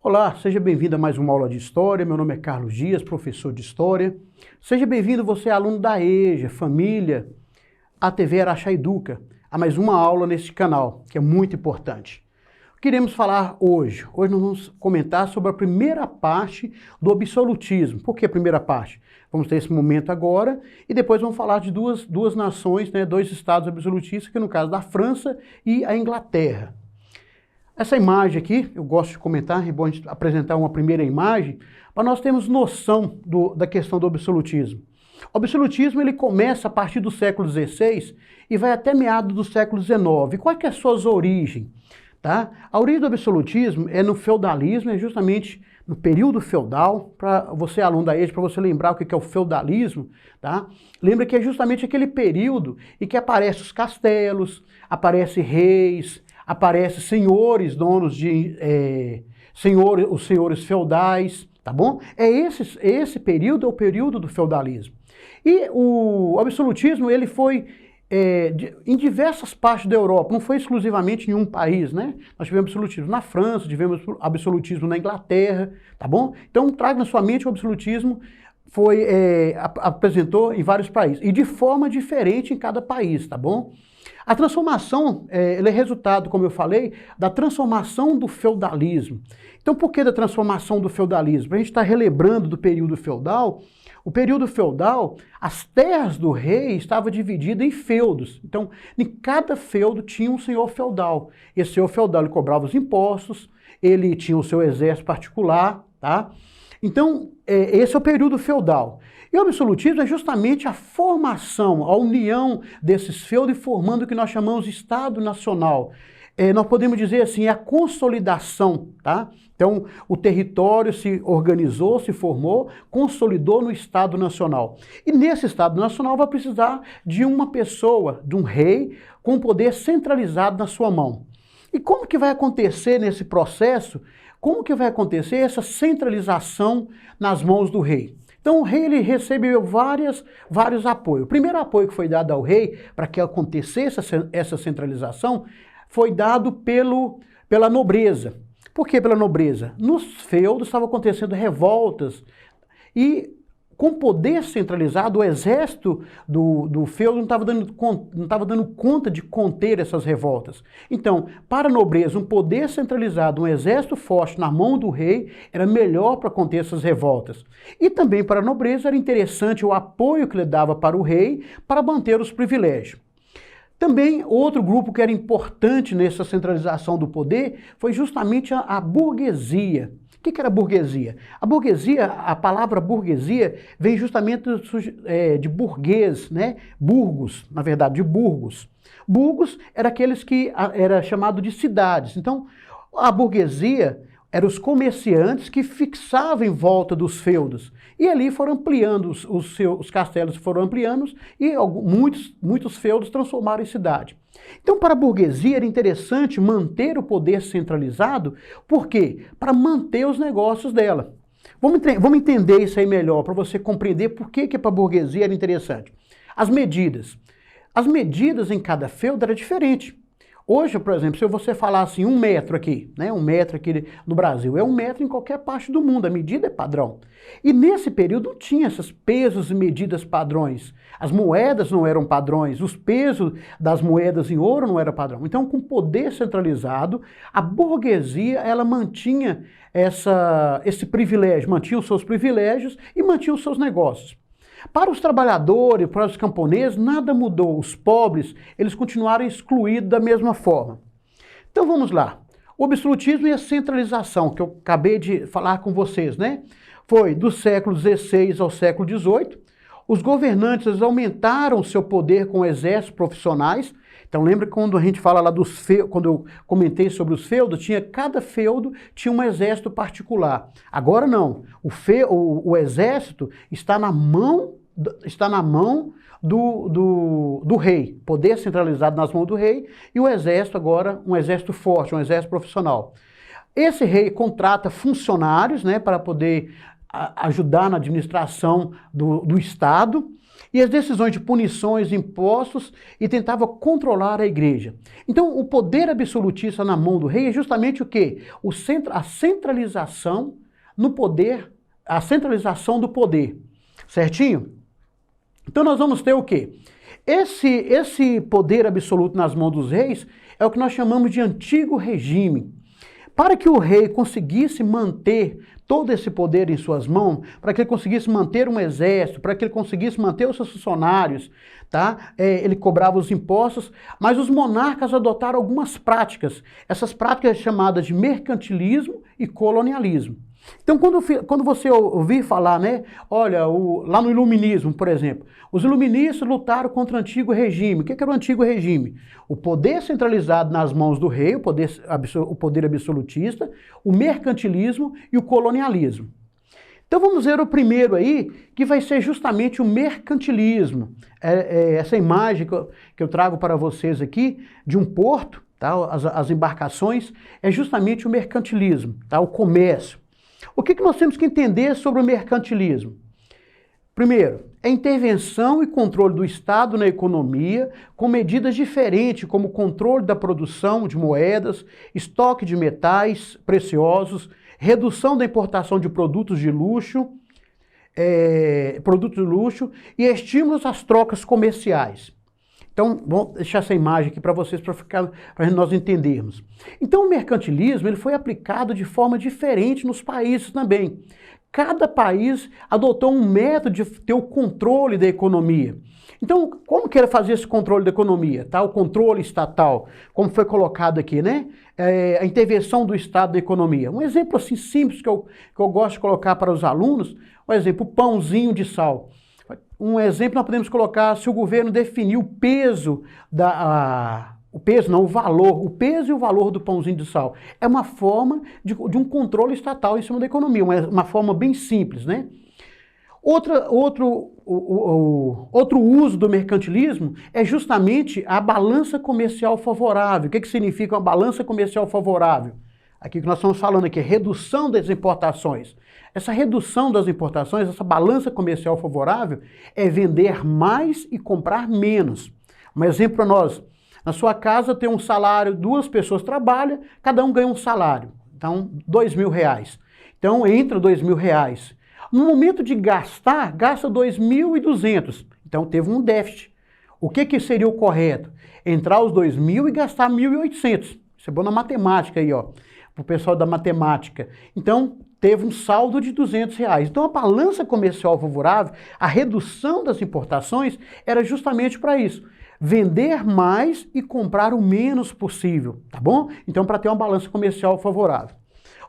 Olá, seja bem-vindo a mais uma aula de História. Meu nome é Carlos Dias, professor de História. Seja bem-vindo você, aluno da EJA, família, a TV Araxá Educa, a mais uma aula neste canal, que é muito importante. O que iremos falar hoje? Hoje nós vamos comentar sobre a primeira parte do absolutismo. Por que a primeira parte? Vamos ter esse momento agora e depois vamos falar de duas nações, dois estados absolutistas, que no caso da França e a Inglaterra. Essa imagem aqui, eu gosto de comentar, é bom a gente apresentar uma primeira imagem, para nós termos noção da questão do absolutismo. O absolutismo ele começa a partir do século XVI e vai até meados do século XIX. Qual que é as suas origens? Tá? A origem do absolutismo é no feudalismo, é justamente no período feudal. Para você, aluno da EJA, para você lembrar o que é o feudalismo, tá? Lembra que é justamente aquele período em que aparecem os castelos, aparecem reis, aparecem senhores, donos de os senhores feudais, tá bom? Esse período é o período do feudalismo. E o absolutismo ele foi em diversas partes da Europa, não foi exclusivamente em um país, né? Nós tivemos absolutismo na França, tivemos absolutismo na Inglaterra, tá bom? Então traga na sua mente o absolutismo apresentou em vários países e de forma diferente em cada país, tá bom? A transformação, ele é resultado, como eu falei, da transformação do feudalismo. Então, por que da transformação do feudalismo? Para a gente estar relembrando do período feudal, o período feudal, as terras do rei estavam divididas em feudos. Então, em cada feudo tinha um senhor feudal. Esse senhor feudal ele cobrava os impostos, ele tinha o seu exército particular, tá? Então, esse é o período feudal. E o absolutismo é justamente a formação, a união desses feudos formando o que nós chamamos de Estado Nacional. Nós podemos dizer assim, é a consolidação, tá? Então, o território se organizou, se formou, consolidou no Estado Nacional. E nesse Estado Nacional vai precisar de uma pessoa, de um rei, com poder centralizado na sua mão. E como que vai acontecer nesse processo? Como que vai acontecer essa centralização nas mãos do rei? Então o rei ele recebeu vários apoios. O primeiro apoio que foi dado ao rei para que acontecesse essa centralização foi dado pela nobreza. Por que pela nobreza? Nos feudos estavam acontecendo revoltas e com poder centralizado, o exército do feudo não estava dando conta de conter essas revoltas. Então, para a nobreza, um poder centralizado, um exército forte na mão do rei, era melhor para conter essas revoltas. E também para a nobreza era interessante o apoio que ele dava para o rei para manter os privilégios. Também outro grupo que era importante nessa centralização do poder foi justamente a burguesia. O que era a burguesia? A burguesia, a palavra burguesia, vem justamente de burguês, né? Burgos, na verdade, de burgos. Burgos era aqueles que era chamado de cidades. Então, a burguesia eram os comerciantes que fixavam em volta dos feudos. E ali foram ampliando, os castelos foram ampliando e muitos feudos transformaram em cidade. Então, para a burguesia era interessante manter o poder centralizado, por quê? Para manter os negócios dela. Vamos entender isso aí melhor, para você compreender por que para a burguesia era interessante. As medidas. As medidas em cada feudo era diferente. Hoje, por exemplo, se você falar assim, 1 metro aqui, né? 1 metro aqui no Brasil, é 1 metro em qualquer parte do mundo, a medida é padrão. E nesse período não tinha esses pesos e medidas padrões. As moedas não eram padrões, os pesos das moedas em ouro não eram padrão. Então, com poder centralizado, a burguesia, ela mantinha esse privilégio, mantinha os seus privilégios e mantinha os seus negócios. Para os trabalhadores, para os camponeses, nada mudou. Os pobres, eles continuaram excluídos da mesma forma. Então vamos lá. O absolutismo e a centralização, que eu acabei de falar com vocês, né? Foi do século XVI ao século XVIII. Os governantes eles aumentaram o seu poder com exércitos profissionais. Então lembra quando a gente fala lá dos feudos, quando eu comentei sobre os feudos, cada feudo tinha um exército particular. Agora não, o exército está na mão do rei, poder centralizado nas mãos do rei, e o exército agora, um exército forte, um exército profissional. Esse rei contrata funcionários, né, para poder ajudar na administração do Estado. e as decisões de punições, impostos, e tentava controlar a igreja. Então, o poder absolutista na mão do rei é justamente o quê? A centralização no poder, a centralização do poder, certinho? Então nós vamos ter o quê? Esse poder absoluto nas mãos dos reis é o que nós chamamos de antigo regime. Para que o rei conseguisse manter todo esse poder em suas mãos, para que ele conseguisse manter um exército, para que ele conseguisse manter os seus funcionários, tá? Ele cobrava os impostos, mas os monarcas adotaram algumas práticas. Essas práticas chamadas de mercantilismo e colonialismo. Então, quando você ouvir falar, né, olha, lá no Iluminismo, por exemplo, os iluministas lutaram contra o antigo regime. O que era o antigo regime? O poder centralizado nas mãos do rei, o poder absolutista, o mercantilismo e o colonialismo. Então vamos ver o primeiro aí, que vai ser justamente o mercantilismo. Essa imagem que eu trago para vocês aqui, de um porto, tá, as embarcações, é justamente o mercantilismo, tá, o comércio. O que nós temos que entender sobre o mercantilismo? Primeiro, é intervenção e controle do Estado na economia com medidas diferentes, como controle da produção de moedas, estoque de metais preciosos, redução da importação de produtos de luxo e estímulos às trocas comerciais. Então, vou deixar essa imagem aqui para vocês, para nós entendermos. Então, o mercantilismo ele foi aplicado de forma diferente nos países também. Cada país adotou um método de ter o controle da economia. Então, como que era fazer esse controle da economia? Tá? O controle estatal, como foi colocado aqui, né? A intervenção do Estado na economia. Um exemplo assim simples que eu gosto de colocar para os alunos, por exemplo, o pãozinho de sal. Um exemplo nós podemos colocar se o governo definir o peso o peso e o valor do pãozinho de sal. É uma forma de um controle estatal em cima da economia, uma forma bem simples, né? Outro uso do mercantilismo é justamente a balança comercial favorável. O que significa uma balança comercial favorável? Aqui que nós estamos falando aqui, redução das importações. Essa redução das importações, essa balança comercial favorável, é vender mais e comprar menos. Um exemplo para nós, na sua casa tem um salário, duas pessoas trabalham, cada um ganha um salário, então R$2.000. Então entra R$2.000. No momento de gastar, gasta 2.200, então teve um déficit. O que seria o correto? Entrar os 2.000 e gastar 1.800. Isso é bom na matemática aí, ó, para o pessoal da matemática. Então, teve um saldo de R$200. Então, a balança comercial favorável, a redução das importações, era justamente para isso. Vender mais e comprar o menos possível, tá bom? Então, para ter uma balança comercial favorável.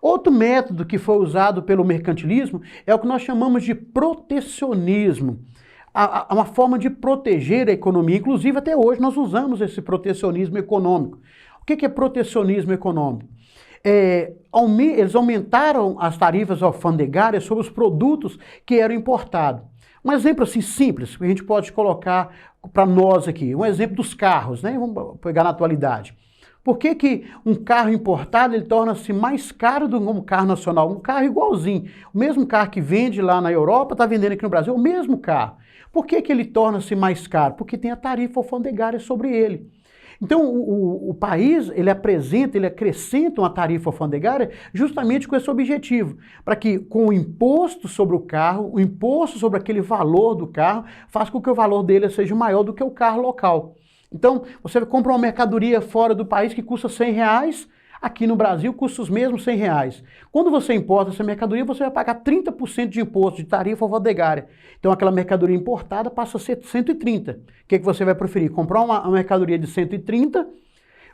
Outro método que foi usado pelo mercantilismo é o que nós chamamos de protecionismo. Uma forma de proteger a economia. Inclusive, até hoje, nós usamos esse protecionismo econômico. O que é protecionismo econômico? Eles aumentaram as tarifas alfandegárias sobre os produtos que eram importados. Um exemplo assim simples, que a gente pode colocar para nós aqui, um exemplo dos carros, né? Vamos pegar na atualidade. Por que um carro importado ele torna-se mais caro do que um carro nacional? Um carro igualzinho. O mesmo carro que vende lá na Europa está vendendo aqui no Brasil, o mesmo carro. Por que ele torna-se mais caro? Porque tem a tarifa alfandegária sobre ele. Então, o país, ele acrescenta uma tarifa alfandegária justamente com esse objetivo, para que com o imposto sobre o carro, o imposto sobre aquele valor do carro, faça com que o valor dele seja maior do que o carro local. Então, você compra uma mercadoria fora do país que custa R$100, aqui no Brasil custa os mesmos R$100. Quando você importa essa mercadoria, você vai pagar 30% de imposto de tarifa alfandegária. Então, aquela mercadoria importada passa a ser 130. O que você vai preferir? Comprar uma mercadoria de 130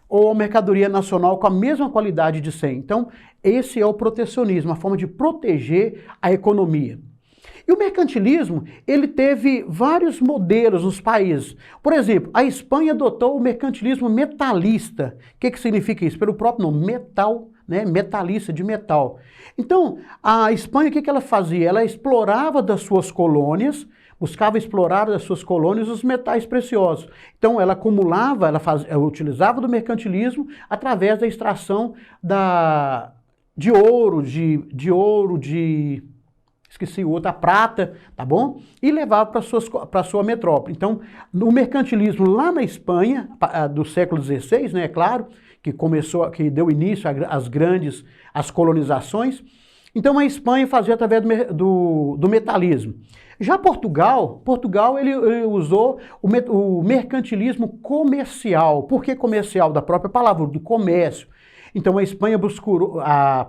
ou uma mercadoria nacional com a mesma qualidade de 100? Então, esse é o protecionismo, a forma de proteger a economia. E o mercantilismo, ele teve vários modelos nos países. Por exemplo, a Espanha adotou o mercantilismo metalista. O que significa isso? Pelo próprio nome, metal, né? Metalista, de metal. Então, a Espanha, o que ela fazia? Ela explorava das suas colônias, buscava explorar das suas colônias os metais preciosos. Então, ela acumulava, ela utilizava do mercantilismo através da extração de ouro, esqueci o outro, a prata, tá bom? E levava para sua metrópole. Então, o mercantilismo lá na Espanha, do século XVI, né, é claro, que deu início às colonizações. Então a Espanha fazia através do metalismo. Já Portugal ele usou o mercantilismo comercial. Por que comercial? Da própria palavra, do comércio. Então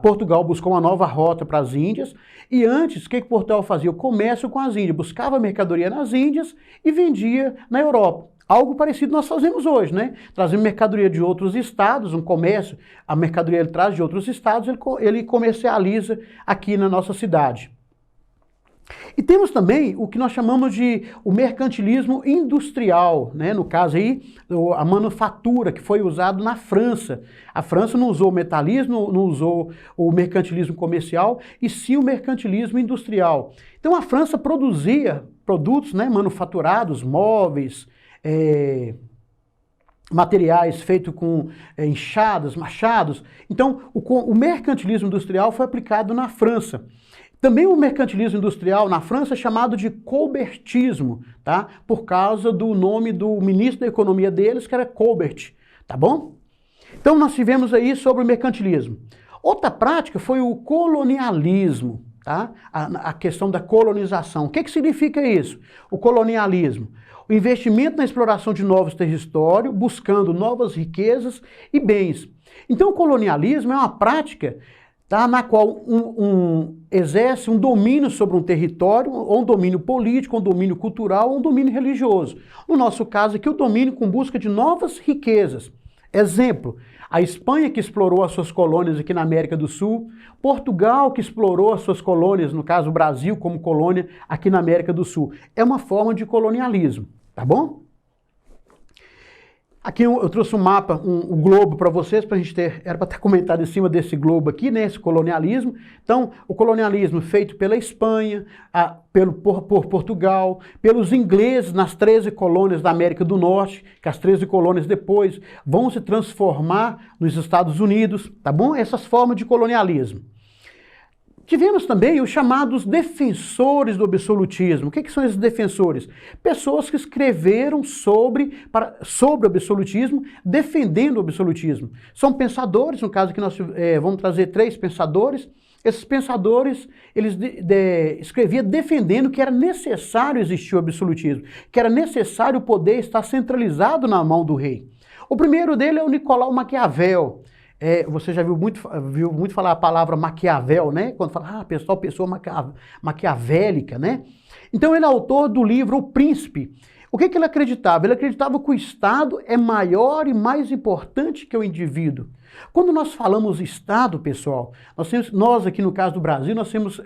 Portugal buscou uma nova rota para as Índias, e antes, o que Portugal fazia? O comércio com as Índias, buscava mercadoria nas Índias e vendia na Europa. Algo parecido nós fazemos hoje, né? Trazemos mercadoria de outros estados, um comércio, a mercadoria ele traz de outros estados, ele comercializa aqui na nossa cidade. E temos também o que nós chamamos de o mercantilismo industrial, né? No caso aí, a manufatura, que foi usado na França. A França não usou o metalismo, não usou o mercantilismo comercial, e sim o mercantilismo industrial. Então a França produzia produtos, né, manufaturados, móveis, materiais feitos com enxadas, machados. Então, o mercantilismo industrial foi aplicado na França. Também o mercantilismo industrial na França é chamado de colbertismo, tá? Por causa do nome do ministro da economia deles, que era Colbert, tá bom? Então, nós tivemos aí sobre o mercantilismo. Outra prática foi o colonialismo, tá? A questão da colonização. O que significa isso? O colonialismo. O investimento na exploração de novos territórios, buscando novas riquezas e bens. Então, o colonialismo é uma prática, tá, na qual exerce um domínio sobre um território, ou um domínio político, um domínio cultural, ou um domínio religioso. No nosso caso aqui, o domínio com busca de novas riquezas. Exemplo, a Espanha que explorou as suas colônias aqui na América do Sul, Portugal que explorou as suas colônias, no caso o Brasil como colônia aqui na América do Sul. É uma forma de colonialismo, tá bom? Aqui eu trouxe um mapa, um globo para vocês, para a gente ter, era para ter comentado em cima desse globo aqui, né, esse colonialismo. Então, o colonialismo feito pela Espanha, por Portugal, pelos ingleses nas 13 colônias da América do Norte, que as 13 colônias depois vão se transformar nos Estados Unidos, tá bom? Essas formas de colonialismo. Tivemos também os chamados defensores do absolutismo. O que são esses defensores? Pessoas que escreveram sobre o absolutismo, defendendo o absolutismo. São pensadores, no caso aqui nós vamos trazer 3 pensadores. Esses pensadores, eles escreviam defendendo que era necessário existir o absolutismo, que era necessário o poder estar centralizado na mão do rei. O primeiro dele é o Nicolau Maquiavel. Você já viu muito falar a palavra Maquiavel, né? Quando fala, pessoa maquiavélica, né? Então ele é autor do livro O Príncipe. O que ele acreditava? Ele acreditava que o Estado é maior e mais importante que o indivíduo. Quando nós falamos Estado, pessoal, nós aqui no caso do Brasil, nós temos,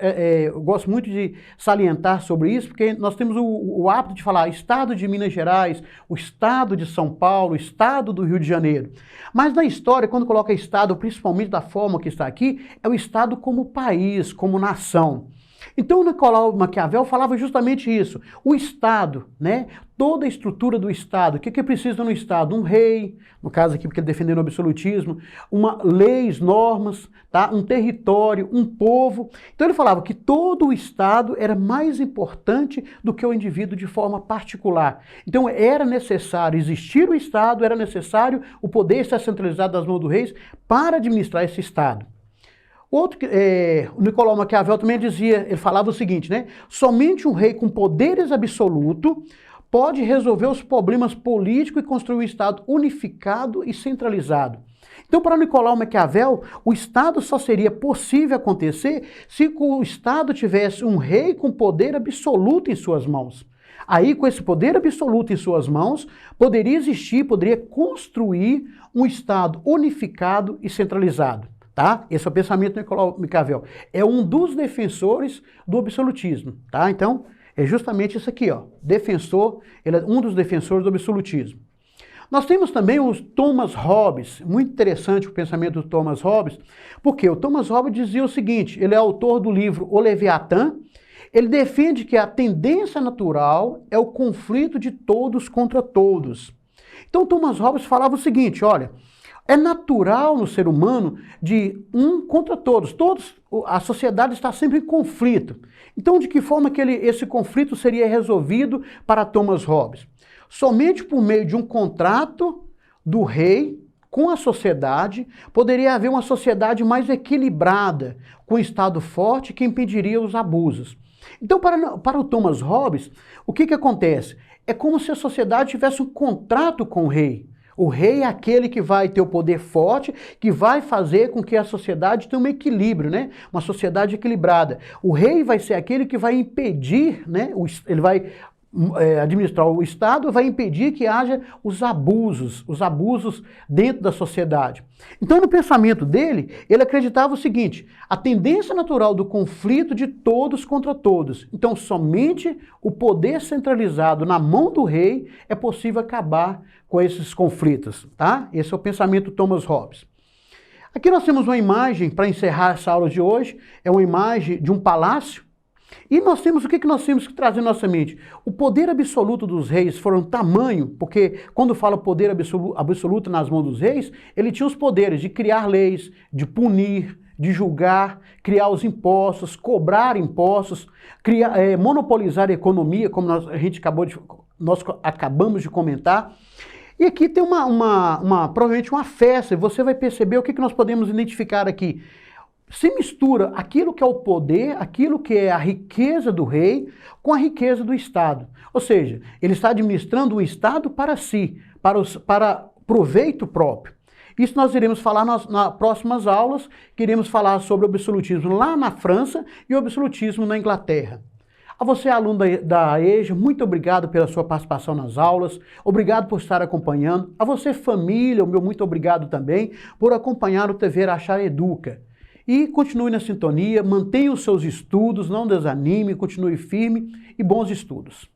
eu gosto muito de salientar sobre isso, porque nós temos o hábito de falar Estado de Minas Gerais, o Estado de São Paulo, o Estado do Rio de Janeiro. Mas na história, quando coloca Estado, principalmente da forma que está aqui, é o Estado como país, como nação. Então, o Nicolau Maquiavel falava justamente isso. O Estado, né? Toda a estrutura do Estado. O que precisa no Estado? Um rei, no caso aqui porque ele defendeu o absolutismo, leis, normas, tá? Um território, um povo. Então ele falava que todo o Estado era mais importante do que o indivíduo de forma particular. Então era necessário existir o Estado, era necessário o poder estar centralizado nas mãos do rei para administrar esse Estado. O Nicolau Maquiavel também ele falava o seguinte, né? Somente um rei com poderes absolutos pode resolver os problemas políticos e construir um Estado unificado e centralizado. Então, para Nicolau Maquiavel, o Estado só seria possível acontecer se o Estado tivesse um rei com poder absoluto em suas mãos. Aí, com esse poder absoluto em suas mãos, poderia construir um Estado unificado e centralizado. Tá? Esse é o pensamento do Nicolau Maquiavel. É um dos defensores do absolutismo. Tá? Então, é justamente isso aqui, ó. Ele é um dos defensores do absolutismo. Nós temos também o Thomas Hobbes. Muito interessante o pensamento do Thomas Hobbes, porque o Thomas Hobbes dizia o seguinte, ele é autor do livro O Leviatã. Ele defende que a tendência natural é o conflito de todos contra todos. Então, Thomas Hobbes falava o seguinte, olha, É natural no ser humano de um contra todos. A sociedade está sempre em conflito. Então, de que forma que esse conflito seria resolvido para Thomas Hobbes? Somente por meio de um contrato do rei com a sociedade, poderia haver uma sociedade mais equilibrada, com um Estado forte que impediria os abusos. Então, para o Thomas Hobbes, o que acontece? É como se a sociedade tivesse um contrato com o rei. O rei é aquele que vai ter o poder forte, que vai fazer com que a sociedade tenha um equilíbrio, né? Uma sociedade equilibrada. O rei vai ser aquele que vai impedir, né? Ele vai administrar o Estado, vai impedir que haja os abusos dentro da sociedade. Então, no pensamento dele, ele acreditava o seguinte: a tendência natural do conflito de todos contra todos. Então, somente o poder centralizado na mão do rei é possível acabar com esses conflitos, tá? Esse é o pensamento de Thomas Hobbes. Aqui nós temos uma imagem, para encerrar essa aula de hoje, é uma imagem de um palácio. E nós temos, o que nós temos que trazer na nossa mente? O poder absoluto dos reis foi um tamanho, porque quando fala poder absoluto nas mãos dos reis, ele tinha os poderes de criar leis, de punir, de julgar, criar os impostos, cobrar impostos, monopolizar a economia, como nós acabamos de comentar. E aqui tem provavelmente uma festa, e você vai perceber o que nós podemos identificar aqui. Se mistura aquilo que é o poder, aquilo que é a riqueza do rei, com a riqueza do Estado. Ou seja, ele está administrando o Estado para si, para proveito próprio. Isso nós iremos falar nas próximas aulas, que iremos falar sobre o absolutismo lá na França e o absolutismo na Inglaterra. A você, aluno da EJA, muito obrigado pela sua participação nas aulas, obrigado por estar acompanhando. A você, família, o meu muito obrigado também por acompanhar o TV Araxá Educa. E continue na sintonia, mantenha os seus estudos, não desanime, continue firme e bons estudos.